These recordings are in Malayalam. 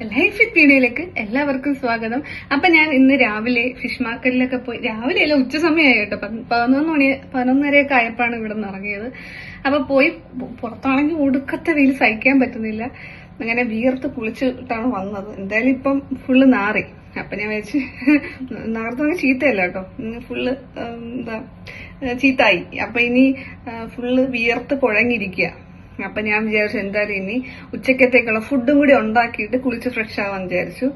ലൈഫ് വിത്ത് വീഡിയോയിലേക്ക് എല്ലാവർക്കും സ്വാഗതം. അപ്പൊ ഞാൻ ഇന്ന് രാവിലെ ഫിഷ് മാർക്കറ്റിലൊക്കെ പോയി, രാവിലെ അല്ല ഉച്ച സമയമായി കേട്ടോ, 11:30 ആയപ്പോഴാണ് ഇവിടെ നിന്ന് ഇറങ്ങിയത്. അപ്പൊ പോയി പുറത്താണെങ്കിൽ ഒടുക്കത്തെ വെയിൽ സഹിക്കാൻ പറ്റുന്നില്ല, അങ്ങനെ വിയർത്ത് കുളിച്ചിട്ടാണ് വന്നത്. എന്തായാലും ഇപ്പം ഫുള്ള് നാറി. അപ്പൊ ഞാൻ വെച്ച് നാർത്ത ചീത്തയല്ല കേട്ടോ, ഫുള്ള് ചീത്തായി. അപ്പൊ ഇനി ഫുള്ള് വിയർത്ത് കുഴങ്ങിയിരിക്കുക. അപ്പൊ ഞാൻ വിചാരിച്ചു എന്തായാലും ഇനി ഉച്ചക്കത്തേക്കുള്ള ഫുഡും കൂടി ഉണ്ടാക്കിയിട്ട് കുളിച്ച് ഫ്രഷ് ആവാന്ന് വിചാരിച്ചു.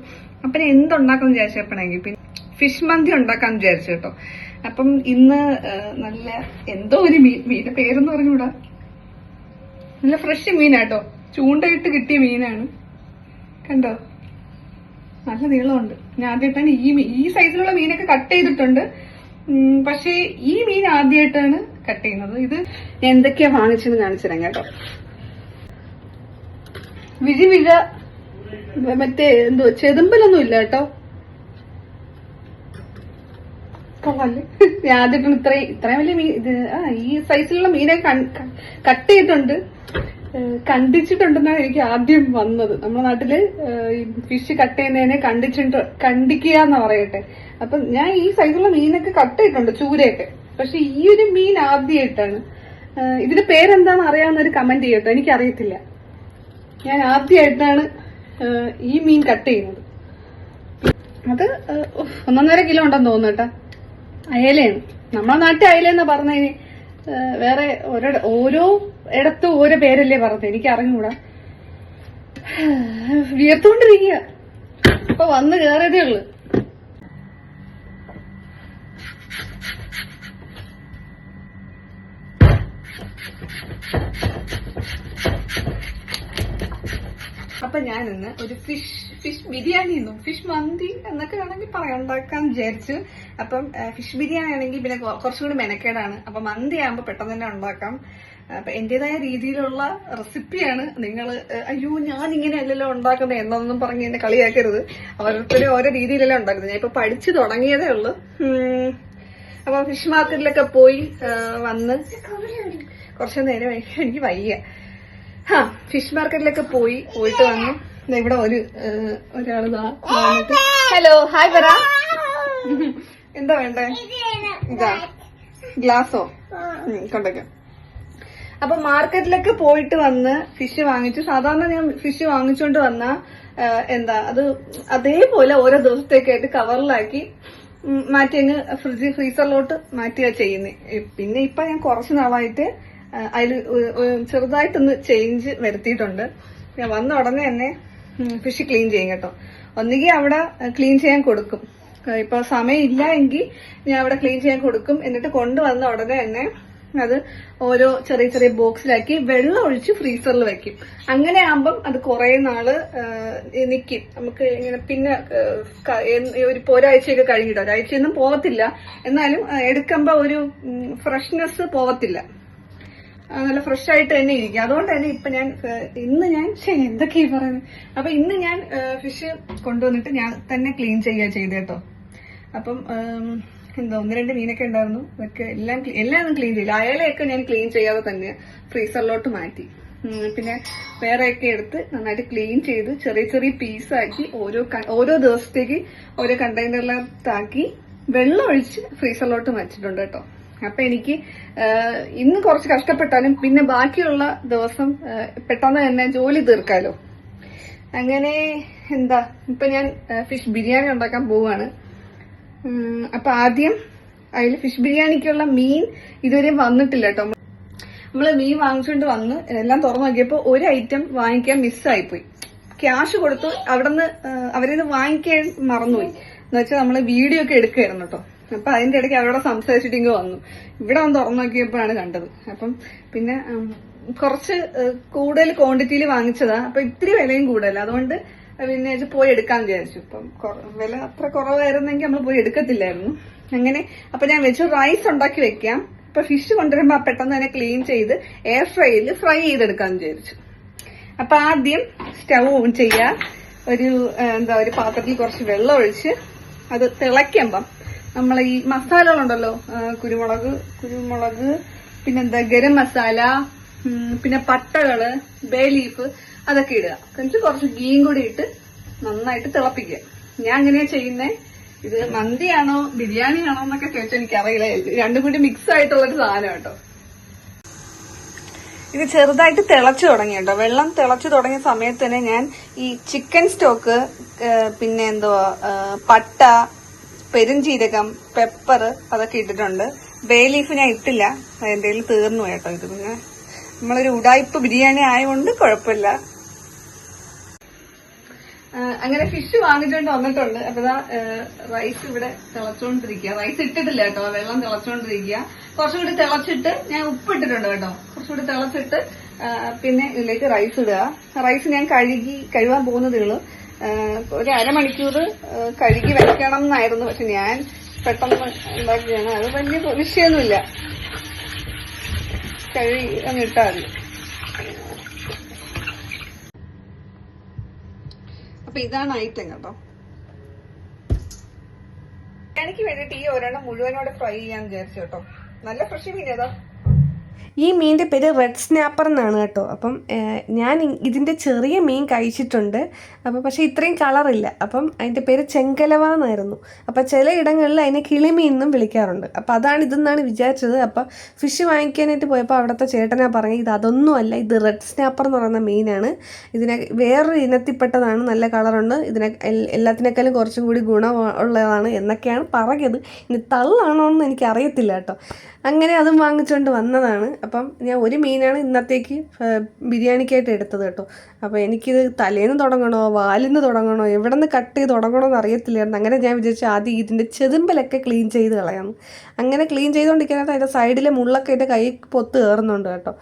അപ്പൊ ഞാൻ എന്തുണ്ടാക്കാന്ന് വിചാരിച്ചപ്പോഴെങ്കിൽ പിന്നെ ഫിഷ് മന്തി ഉണ്ടാക്കാന്ന് വിചാരിച്ചു കേട്ടോ. അപ്പം ഇന്ന് നല്ല എന്തോ ഒരു മീന്റെ പേരെന്ന് പറഞ്ഞൂടാ, നല്ല ഫ്രഷ് മീനാട്ടോ, ചൂണ്ടയിട്ട് കിട്ടിയ മീനാണ്. കണ്ടോ, നല്ല നീളമുണ്ട്. ഞാൻ ആദ്യമായിട്ടാണ് ഈ സൈസിലുള്ള മീനൊക്കെ കട്ട് ചെയ്തിട്ടുണ്ട്, പക്ഷേ ഈ മീൻ ആദ്യമായിട്ടാണ് കട്ട് ചെയ്യുന്നത്. ഇത് ഞാൻ എന്തൊക്കെയാ വാങ്ങിച്ചെന്ന് കാണിച്ചു തരാം കേട്ടോ. വിഴ മറ്റേ എന്തോ ചെതുമ്പലൊന്നും ഇല്ല കേട്ടോ. ഞാൻ ആദ്യമായിട്ടാണ് ഇത്രയും വലിയ മീൻ, ഇത് ഈ സൈസിലുള്ള മീനെ കട്ട് ചെയ്തിട്ടുണ്ട്, കണ്ടിച്ചിട്ടുണ്ടെന്നാണ് എനിക്ക് ആദ്യം വന്നത്. നമ്മുടെ നാട്ടില് ഈ ഫിഷ് കട്ട് ചെയ്യുന്നതിനെ കണ്ടിക്കുക എന്ന് പറയട്ടെ. അപ്പൊ ഞാൻ ഈ സൈസിലുള്ള മീനൊക്കെ കട്ട് ചെയ്തിട്ടുണ്ട്, ചൂരയൊക്കെ. പക്ഷെ ഈ ഒരു മീൻ ആദ്യമായിട്ടാണ്. ഇതിന്റെ പേരെന്താണെന്ന് അറിയാവുന്ന ഒരു കമന്റ് ചെയ്യട്ടോ, എനിക്കറിയത്തില്ല. ഞാൻ ആദ്യമായിട്ടാണ് ഈ മീൻ കട്ട് ചെയ്യുന്നത്. അത് 1.5 കിലോ ഉണ്ടെന്ന് തോന്നുന്നു കേട്ടോ. അയലയാണ്, നമ്മളെ നാട്ടിൽ അയലെന്നാ പറഞ്ഞതിന്. വേറെ ഓരോ ഇടത്തും ഓരോ പേരല്ലേ പറഞ്ഞത്, എനിക്ക് അറിഞ്ഞൂടാ. വിയർത്തുകൊണ്ടിരിക്കുക. ഇപ്പൊ വന്ന് കയറിയതേ ഉള്ളു. അപ്പൊ ഞാൻ ഇന്ന് ഒരു ഫിഷ് ബിരിയാണി ഫിഷ് മന്തി എന്നൊക്കെ വേണമെങ്കിൽ പറയാം, ഉണ്ടാക്കാൻ വിചാരിച്ചു. അപ്പം ഫിഷ് ബിരിയാണി ആണെങ്കിൽ പിന്നെ കുറച്ചുകൂടി മെനക്കേടാണ്. അപ്പൊ മന്തി ആകുമ്പോൾ പെട്ടെന്ന് തന്നെ ഉണ്ടാക്കാം. അപ്പൊ എന്റേതായ രീതിയിലുള്ള റെസിപ്പിയാണ്. നിങ്ങൾ അയ്യോ ഞാൻ ഇങ്ങനെ അല്ലല്ലോ ഉണ്ടാക്കുന്നത് എന്നൊന്നും പറഞ്ഞ് എന്നെ കളിയാക്കരുത്. ഓരോരുത്തരും ഓരോ രീതിയിലല്ലേ ഉണ്ടാക്കുന്നത്. ഞാൻ ഇപ്പൊ പഠിച്ചു തുടങ്ങിയതേ ഉള്ളു. അപ്പൊ ഫിഷ് മാർക്കറ്റിലൊക്കെ പോയി വന്ന് കുറച്ചു നേരം എനിക്ക് വയ്യ. ഫിഷ് മാർക്കറ്റിലൊക്കെ പോയിട്ട് വന്നു. ഇവിടെ ഒരാള് ഹലോ ഹായ് പറ, എന്താ വേണ്ടേ? ഇതാ ഗ്ലാസോ കൊണ്ടൊക്കെ. അപ്പൊ മാർക്കറ്റിലൊക്കെ പോയിട്ട് വന്ന് ഫിഷ് വാങ്ങിച്ചു. സാധാരണ ഞാൻ ഫിഷ് വാങ്ങിച്ചോണ്ട് വന്ന അത് അതേപോലെ ഓരോ ദിവസത്തേക്കായിട്ട് കവറിലാക്കി മാറ്റി അങ്ങ് ഫ്രീസറിലോട്ട് മാറ്റുക ചെയ്യുന്നത്. പിന്നെ ഇപ്പൊ ഞാൻ കുറച്ചു നാളായിട്ട് അതിൽ ചെറുതായിട്ടൊന്ന് ചേഞ്ച് വരുത്തിയിട്ടുണ്ട്. ഞാൻ വന്ന ഉടനെ തന്നെ ഫിഷ് ക്ലീൻ ചെയ്യും കേട്ടോ. ഒന്നുകിൽ അവിടെ ക്ലീൻ ചെയ്യാൻ കൊടുക്കും, ഇപ്പൊ സമയമില്ല എങ്കിൽ ഞാൻ അവിടെ ക്ലീൻ ചെയ്യാൻ കൊടുക്കും. എന്നിട്ട് കൊണ്ടുവന്ന ഉടനെ തന്നെ അത് ഓരോ ചെറിയ ചെറിയ ബോക്സിലാക്കി വെള്ളം ഒഴിച്ച് ഫ്രീസറിൽ വെക്കും. അങ്ങനെ ആകുമ്പം അത് കുറെ നാള് നിൽക്കും. നമുക്ക് ഇങ്ങനെ പിന്നെ ഒരാഴ്ചയൊക്കെ കഴിഞ്ഞിട്ട്, ഒരാഴ്ചയൊന്നും പോകത്തില്ല, എന്നാലും എടുക്കുമ്പോ ഒരു ഫ്രഷ്നെസ് പോകത്തില്ല, നല്ല ഫ്രഷ് ആയിട്ട് തന്നെ ഇരിക്കും. അതുകൊണ്ട് തന്നെ ഇന്ന് ഞാൻ എന്തൊക്കെയാ പറയുന്നത്. അപ്പൊ ഇന്ന് ഞാൻ ഫിഷ് കൊണ്ടുവന്നിട്ട് ഞാൻ തന്നെ ക്ലീൻ ചെയ്യുക ചെയ്ത് കേട്ടോ. അപ്പം 1-2 മീനൊക്കെ ഉണ്ടായിരുന്നു, അതൊക്കെ എല്ലാം ക്ലീൻ ചെയ്യില്ല. അയലയൊക്കെ ഞാൻ ക്ലീൻ ചെയ്യാതെ തന്നെ ഫ്രീസറിലോട്ട് മാറ്റി. പിന്നെ വേറെയൊക്കെ എടുത്ത് നന്നായിട്ട് ക്ലീൻ ചെയ്ത് ചെറിയ ചെറിയ പീസാക്കി ഓരോ ദിവസത്തേക്ക് ഓരോ കണ്ടെയ്നറിലാക്കി വെള്ളം ഒഴിച്ച് ഫ്രീസറിലോട്ട് മാറ്റിയിട്ടുണ്ട് കേട്ടോ. അപ്പൊ എനിക്ക് ഇന്ന് കുറച്ച് കഷ്ടപ്പെട്ടാലും പിന്നെ ബാക്കിയുള്ള ദിവസം പെട്ടെന്ന് തന്നെ ജോലി തീർക്കാലോ. അങ്ങനെ ഇപ്പൊ ഞാൻ ഫിഷ് ബിരിയാണി ഉണ്ടാക്കാൻ പോവാണ്. അപ്പൊ ആദ്യം അതിൽ ഫിഷ് ബിരിയാണിക്കുള്ള മീൻ ഇതുവരെ വന്നിട്ടില്ല കേട്ടോ. നമ്മള് മീൻ വാങ്ങിച്ചുകൊണ്ട് വന്ന് എല്ലാം തുറന്നു നോക്കിയപ്പോ ഒരു ഐറ്റം വാങ്ങിക്കാൻ മിസ്സായിപ്പോയി. ക്യാഷ് കൊടുത്തു, അവിടുന്ന് അവരിത് വാങ്ങിക്കാൻ മറന്നുപോയി. എന്നുവെച്ചാൽ നമ്മള് വീഡിയോ ഒക്കെ എടുക്കുകയായിരുന്നു കേട്ടോ. അപ്പൊ അതിന്റെ ഇടയ്ക്ക് അവരോട് സംസാരിച്ചിട്ട് ഇങ്ങ് വന്നു. ഇവിടെ വന്ന് തുറന്നു നോക്കിയപ്പോഴാണ് കണ്ടത്. അപ്പം പിന്നെ കുറച്ച് കൂടുതൽ ക്വാണ്ടിറ്റിയിൽ വാങ്ങിച്ചതാ. അപ്പൊ ഇത്തിരി വിലയും കൂടുതൽ, അതുകൊണ്ട് പിന്നെ പോയി എടുക്കാന്ന് വിചാരിച്ചു. ഇപ്പം വില അത്ര കുറവായിരുന്നെങ്കിൽ നമ്മൾ പോയി എടുക്കത്തില്ലായിരുന്നു. അങ്ങനെ അപ്പൊ ഞാൻ വെച്ചു റൈസ് ഉണ്ടാക്കി വെക്കാം. ഇപ്പൊ ഫിഷ് കൊണ്ടുവരുമ്പോ പെട്ടെന്ന് തന്നെ ക്ലീൻ ചെയ്ത് എയർ ഫ്രൈയിൽ ഫ്രൈ ചെയ്തെടുക്കാന്ന് വിചാരിച്ചു. അപ്പൊ ആദ്യം സ്റ്റൗ ഓൺ ചെയ്യാ. ഒരു പാത്രത്തിൽ കുറച്ച് വെള്ളം ഒഴിച്ച് അത് തിളയ്ക്കുമ്പം നമ്മളെ ഈ മസാലകളുണ്ടല്ലോ, കുരുമുളക് പിന്നെന്താ ഗരം മസാല, പിന്നെ പട്ടകള്, ബേ ലീഫ്, അതൊക്കെ ഇടുക. എന്നിട്ട് കുറച്ച് ഗീയും കൂടി ഇട്ട് നന്നായിട്ട് തിളപ്പിക്കുക. ഞാൻ അങ്ങനെയാ ചെയ്യുന്നേ. ഇത് മന്തിയാണോ ബിരിയാണിയാണോ എന്നൊക്കെ ചോദിച്ചാൽ എനിക്കറിയില്ല. രണ്ടും കൂടി മിക്സ് ആയിട്ടുള്ളൊരു സാധനം കേട്ടോ. ഇത് ചെറുതായിട്ട് തിളച്ചു തുടങ്ങി കേട്ടോ. വെള്ളം തിളച്ചു തുടങ്ങിയ സമയത്ത് തന്നെ ഞാൻ ഈ ചിക്കൻ സ്റ്റോക്ക്, പിന്നെ പട്ട, പെരുംജീരകം, പെപ്പർ അതൊക്കെ ഇട്ടിട്ടുണ്ട്. ബേ ലീഫ് ഞാൻ ഇട്ടില്ല, അതിന്റെ തീർന്നു കേട്ടോ. ഇത് പിന്നെ നമ്മളൊരു ഉടായ്പ ബിരിയാണി ആയതുകൊണ്ട് കുഴപ്പമില്ല. അങ്ങനെ ഫിഷ് വാങ്ങിച്ചുകൊണ്ട് വന്നിട്ടുണ്ട്. അപ്പൊ റൈസ് ഇവിടെ തിളച്ചോണ്ടിരിക്കുക. റൈസ് ഇട്ടിട്ടില്ല കേട്ടോ, വെള്ളം തിളച്ചോണ്ടിരിക്കുക. കുറച്ചുകൂടി തിളച്ചിട്ട് ഞാൻ ഉപ്പ് ഇട്ടിട്ടുണ്ട് കേട്ടോ. കുറച്ചുകൂടി തിളച്ചിട്ട് പിന്നെ ഇതിലേക്ക് റൈസ് ഇടുക. റൈസ് ഞാൻ കഴുകാൻ പോകുന്നതേ ഉള്ളൂ. ഒരു അരമണിക്കൂർ കഴുകി വെക്കണം എന്നായിരുന്നു, പക്ഷെ ഞാൻ പെട്ടെന്ന് ഉണ്ടാക്കിയാണ്. അത് വലിയ വിഷയമൊന്നുമില്ല, കഴുകി അങ്ങ് ഇട്ടാൽ മതി. അപ്പൊ ഇതാണ് ഐറ്റം കേട്ടോ. എനിക്ക് വേണ്ടിട്ട് ഈ ഒരെണ്ണം മുഴുവനോടെ ഫ്രൈ ചെയ്യാൻ വിചാരിച്ചു കേട്ടോ. നല്ല ഫ്രഷ് മീൻ ഏതാ? ഈ മീനിൻ്റെ പേര് റെഡ് സ്നാപ്പർ എന്നാണ് കേട്ടോ. അപ്പം ഞാൻ ഇതിൻ്റെ ചെറിയ മീൻ കഴിച്ചിട്ടുണ്ട്, അപ്പം പക്ഷേ ഇത്രയും കളറില്ല. അപ്പം അതിൻ്റെ പേര് ചെങ്കലവ എന്നായിരുന്നു. അപ്പം ചിലയിടങ്ങളിൽ അതിനെ കിളിമീൻ എന്നും വിളിക്കാറുണ്ട്. അപ്പം അതാണ് ഇതെന്നാണ് വിചാരിച്ചത്. അപ്പം ഫിഷ് വാങ്ങിക്കാനായിട്ട് പോയപ്പോൾ അവിടുത്തെ ചേട്ടനാ പറഞ്ഞത് ഇത് അതൊന്നുമല്ല, ഇത് റെഡ് സ്നാപ്പർ എന്ന് പറയുന്ന മീനാണ്. ഇതിനെ വേറൊരു ഇനത്തിൽപ്പെട്ടതാണ്, നല്ല കളറുണ്ട്, ഇതിനെ എല്ലാത്തിനേക്കാളും കുറച്ചും കൂടി ഗുണമുള്ളതാണ് എന്നൊക്കെയാണ് പറഞ്ഞത്. ഇനി തള്ളാണോ എന്ന് എനിക്ക് അറിയത്തില്ല കേട്ടോ. അങ്ങനെ അതും വാങ്ങിച്ചുകൊണ്ട് വന്നതാണ്. അപ്പം ഞാൻ ഒരു മീനാണ് ഇന്നത്തേക്ക് ബിരിയാണിക്കായിട്ട് എടുത്തത് കേട്ടോ. അപ്പോൾ എനിക്കിത് തലേന്ന് തുടങ്ങണോ വാലിന്ന് തുടങ്ങണോ എവിടെ നിന്ന് കട്ട് ചെയ്ത് തുടങ്ങണോ എന്ന് അറിയത്തില്ലായിരുന്നു. അങ്ങനെ ഞാൻ വിചാരിച്ചു ആദ്യം ഇതിൻ്റെ ചെതുമ്പലൊക്കെ ക്ലീൻ ചെയ്ത് കളയാമെന്ന്. അങ്ങനെ ക്ലീൻ ചെയ്തുകൊണ്ടിരിക്കാനായിട്ട് അതിൻ്റെ സൈഡിലെ മുള്ളൊക്കെ എൻ്റെ കൈ പൊത്ത് കയറുന്നുണ്ട് കേട്ടോ.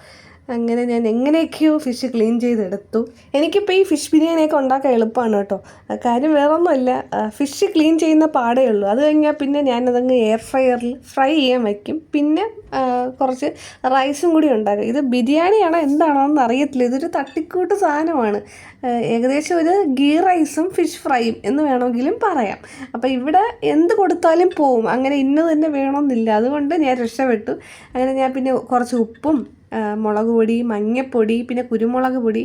അങ്ങനെ ഞാൻ എങ്ങനെയൊക്കെയോ ഫിഷ് ക്ലീൻ ചെയ്തെടുത്തു. എനിക്കിപ്പോൾ ഈ ഫിഷ് ബിരിയാണിയൊക്കെ ഉണ്ടാക്കാൻ എളുപ്പമാണ് കേട്ടോ. കാര്യം വേറൊന്നുമല്ല, ഫിഷ് ക്ലീൻ ചെയ്യുന്ന പാടേ ഉള്ളൂ. അത് കഴിഞ്ഞാൽ പിന്നെ ഞാനതങ്ങ് എയർ ഫ്രയറിൽ ഫ്രൈ ചെയ്യാൻ വയ്ക്കും. പിന്നെ കുറച്ച് റൈസും കൂടി ഉണ്ടാക്കും. ഇത് ബിരിയാണിയാണോ എന്താണോ എന്ന് അറിയത്തില്ല, ഇതൊരു തട്ടിക്കൂട്ട് സാധനമാണ്. ഏകദേശം ഒരു ഗീ റൈസും ഫിഷ് ഫ്രൈയും എന്ന് വേണമെങ്കിലും പറയാം. അപ്പോൾ ഇവിടെ എന്ത് കൊടുത്താലും പോവും, അങ്ങനെ ഇന്നത് തന്നെ വേണമെന്നില്ല. അതുകൊണ്ട് ഞാൻ രക്ഷപ്പെട്ടു. അങ്ങനെ ഞാൻ പിന്നെ കുറച്ച് ഉപ്പും മുളക് പൊടി, മഞ്ഞൾപ്പൊടി, പിന്നെ കുരുമുളക് പൊടി,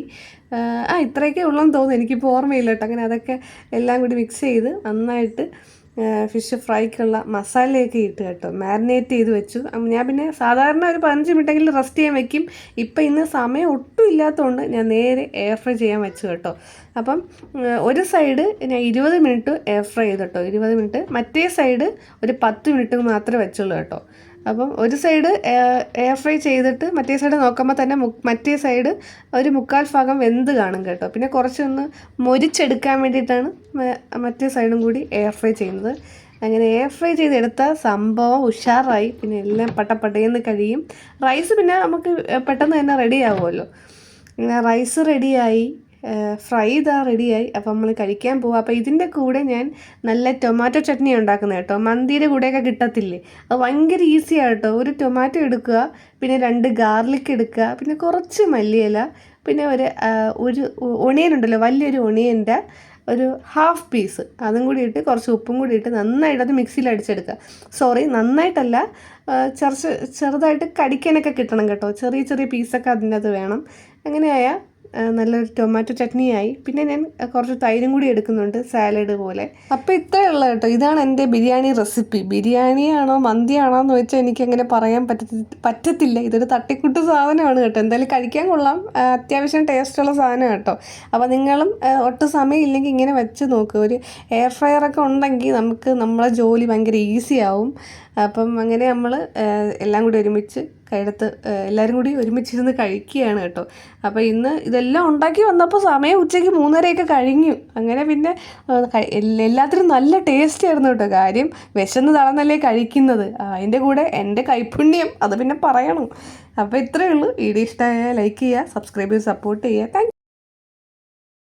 ഇത്രയൊക്കെ ഉള്ളെന്ന് തോന്നുന്നു, എനിക്കിപ്പോൾ ഓർമ്മയില്ല കേട്ടോ. അങ്ങനെ അതൊക്കെ എല്ലാം കൂടി മിക്സ് ചെയ്ത് നന്നായിട്ട് ഫിഷ് ഫ്രൈക്കുള്ള മസാലയൊക്കെ ഇട്ട് കേട്ടോ മാരിനേറ്റ് ചെയ്ത് വെച്ചു. ഞാൻ പിന്നെ സാധാരണ ഒരു 15 മിനിറ്റെങ്കിലും റെസ്റ്റ് ചെയ്യാൻ വെക്കും. ഇപ്പം ഇന്ന് സമയം ഒട്ടും ഇല്ലാത്തതുകൊണ്ട് ഞാൻ നേരെ എയർ ഫ്രൈ ചെയ്യാൻ വെച്ചു കേട്ടോ. അപ്പം ഒരു സൈഡ് ഞാൻ 20 മിനിറ്റ് എയർ ഫ്രൈ ചെയ്തു കേട്ടോ, 20 മിനിറ്റ്. മറ്റേ സൈഡ് ഒരു 10 മിനിറ്റ് മാത്രമേ വെച്ചുള്ളൂ കേട്ടോ. അപ്പം ഒരു സൈഡ് എയർ ഫ്രൈ ചെയ്തിട്ട് മറ്റേ സൈഡ് നോക്കുമ്പോൾ തന്നെ മറ്റേ സൈഡ് ഒരു 1/4 ഭാഗം വെന്ത് കാണും കേട്ടോ. പിന്നെ കുറച്ചൊന്ന് മൊരിച്ചെടുക്കാൻ വേണ്ടിയിട്ടാണ് മറ്റേ സൈഡും കൂടി എയർ ഫ്രൈ ചെയ്യുന്നത്. അങ്ങനെ എയർ ഫ്രൈ ചെയ്തെടുത്ത സംഭവം ഉഷാറായി. പിന്നെ എല്ലാം പട്ടപ്പട്ടയെന്ന് കഴിയും. റൈസ് പിന്നെ നമുക്ക് പെട്ടെന്ന് തന്നെ റെഡി ആവുമല്ലോ. അങ്ങനെ റൈസ് റെഡിയായി, ഫ്രൈ റെഡിയായി. അപ്പോൾ നമ്മൾ കഴിക്കാൻ പോവാം. അപ്പോൾ ഇതിൻ്റെ കൂടെ ഞാൻ നല്ല ടൊമാറ്റോ ചട്നി ഉണ്ടാക്കുന്നത് കേട്ടോ. മന്തിയുടെ കൂടെയൊക്കെ കിട്ടത്തില്ലേ, അത് ഭയങ്കര ഈസിയാണ് കേട്ടോ. ഒരു ടൊമാറ്റോ എടുക്കുക, പിന്നെ 2 ഗാർലിക് എടുക്കുക, പിന്നെ കുറച്ച് മല്ലിയില, പിന്നെ ഒരു ഒണിയൻ ഉണ്ടല്ലോ, വലിയൊരു ഒണിയൻ്റെ ഒരു 1/2 പീസ്, അതും കൂടി ഇട്ട് കുറച്ച് ഉപ്പും കൂടി ഇട്ട് നന്നായിട്ട് അത് മിക്സിയിൽ അടിച്ചെടുക്കുക. നന്നായിട്ടല്ല, ചെറുതായിട്ട് കടിക്കാനൊക്കെ കിട്ടണം കേട്ടോ. ചെറിയ ചെറിയ പീസൊക്കെ അതിൻ്റെ അത് വേണം. അങ്ങനെയായാൽ നല്ലൊരു ടൊമാറ്റോ ചട്നിയായി. പിന്നെ ഞാൻ കുറച്ച് തൈരും കൂടി എടുക്കുന്നുണ്ട്, സാലഡ് പോലെ. അപ്പോൾ ഇത്രയേ ഉള്ളൂ കേട്ടോ. ഇതാണ് എൻ്റെ ബിരിയാണി റെസിപ്പി. ബിരിയാണിയാണോ മന്തിയാണോ എന്ന് വെച്ചാൽ എനിക്കങ്ങനെ പറയാൻ പറ്റത്തില്ല. ഇതൊരു തട്ടിക്കൂട്ട് സാധനമാണ് കേട്ടോ. എന്തായാലും കഴിക്കാൻ കൊള്ളാം, അത്യാവശ്യം ടേസ്റ്റുള്ള സാധനം കേട്ടോ. അപ്പോൾ നിങ്ങളും ഒട്ടും സമയമില്ലെങ്കിൽ ഇങ്ങനെ വെച്ച് നോക്കുക. ഒരു എയർ ഫ്രയറൊക്കെ ഉണ്ടെങ്കിൽ നമുക്ക് നമ്മളെ ജോലി ഭയങ്കര ഈസി ആവും. അപ്പം അങ്ങനെ നമ്മൾ എല്ലാം കൂടി ഒരുമിച്ച് എല്ലാവരും കൂടി ഒരുമിച്ചിരുന്ന് കഴിക്കുകയാണ് കേട്ടോ. അപ്പോൾ ഇന്ന് ഇതെല്ലാം ഉണ്ടാക്കി വന്നപ്പോൾ സമയം ഉച്ചയ്ക്ക് 3:30 കഴിഞ്ഞു. അങ്ങനെ പിന്നെ എല്ലാത്തിനും നല്ല ടേസ്റ്റ് ആയിരുന്നു കേട്ടോ. കാര്യം വിശന്ന് തളർന്നല്ലേ കഴിക്കുന്നത്, അതിൻ്റെ കൂടെ എൻ്റെ കൈപ്പുണ്യം അത് പിന്നെ പറയണം. അപ്പോൾ ഇത്രയേ ഉള്ളൂ. വീഡിയോ ഇഷ്ടമായാൽ ലൈക്ക് ചെയ്യുക, സബ്സ്ക്രൈബ് ചെയ്ത് സപ്പോർട്ട് ചെയ്യുക. താങ്ക്